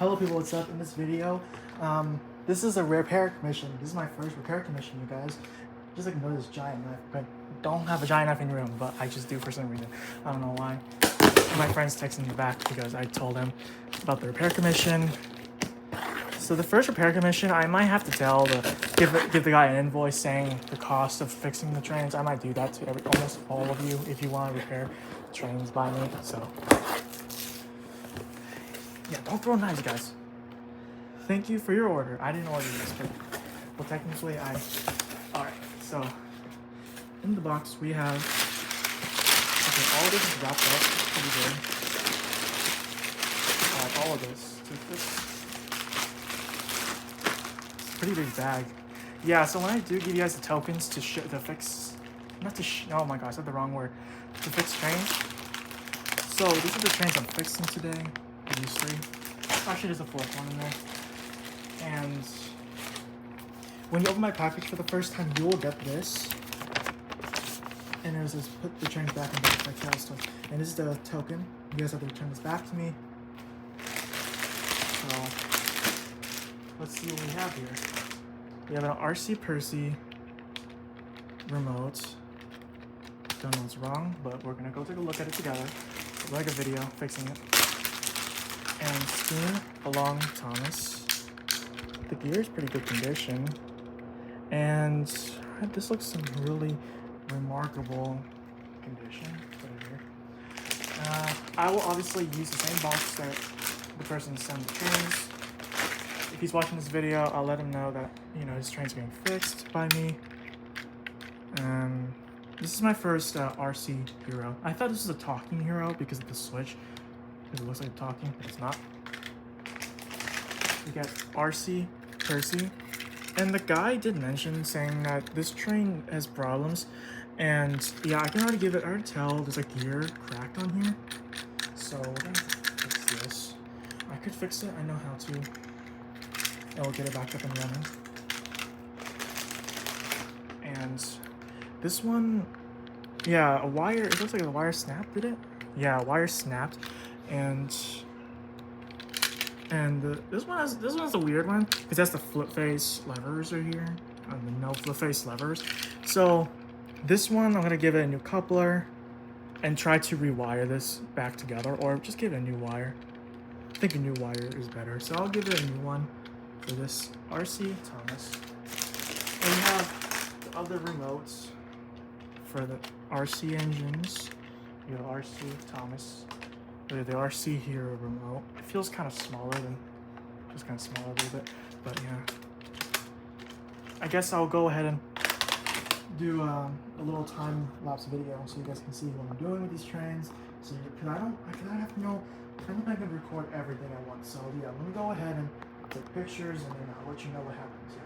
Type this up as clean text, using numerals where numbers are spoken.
Hello people, what's up? In this video, this is a repair commission. This is my first repair commission, you guys. Just ignore this giant knife. I don't have a giant knife in your room, but I just do for some reason. I don't know why. My friend's texting me back because I told him about the repair commission. So the first repair commission, I might have to give the guy an invoice saying the cost of fixing the trains. I might do that to almost all of you if you want to repair trains by me. So yeah, don't throw knives, guys. Thank you for your order. I didn't order this, but well, technically Alright, so in the box we have, okay, all of this is wrapped up pretty good. All of this. It's a pretty big bag. Yeah, so when I do give you guys the tokens to fix, oh my gosh, I said the wrong word. To fix trains. So these are the trains I'm fixing today. These three. Actually, there's a fourth one in there. And when you open my package for the first time, you will get this. And there's this, put the trains back in the tactile stuff. And this is the token. You guys have to return this back to me. So let's see what we have here. We have an RC Percy remote. Don't know what's wrong, but we're gonna go take a look at it together. We'll make a video fixing it. And Steam Belong Thomas. The gear is pretty good condition. And this looks in really remarkable condition. Put it here. I will obviously use the same box that the person sent the trains. If he's watching this video, I'll let him know that, you know, his train's being fixed by me. This is my first RC hero. I thought this was a talking hero because of the switch. Because it looks like talking, but it's not. We got RC Percy. And the guy did mention saying that this train has problems. And yeah, I can already tell there's a gear cracked on here. So we're gonna fix this. I could fix it, I know how to. And we'll get it back up and running. And this one, yeah, it looks like a wire snapped, did it? Yeah, a wire snapped. And this one is a weird one because that's the flip face levers are here, the no flip face levers. So this one I'm gonna give it a new coupler and try to rewire this back together, or just give it a new wire. I think a new wire is better, so I'll give it a new one for this RC Thomas. And we have the other remotes for the RC engines. We have RC Thomas. The RC Hero remote. It feels kind of smaller a little bit, but yeah. I guess I'll go ahead and do a little time-lapse video so you guys can see what I'm doing with these trains. So, because I don't have to know, I don't think I can record everything at once. So yeah, let me go ahead and take pictures and then I'll let you know what happens. Yeah.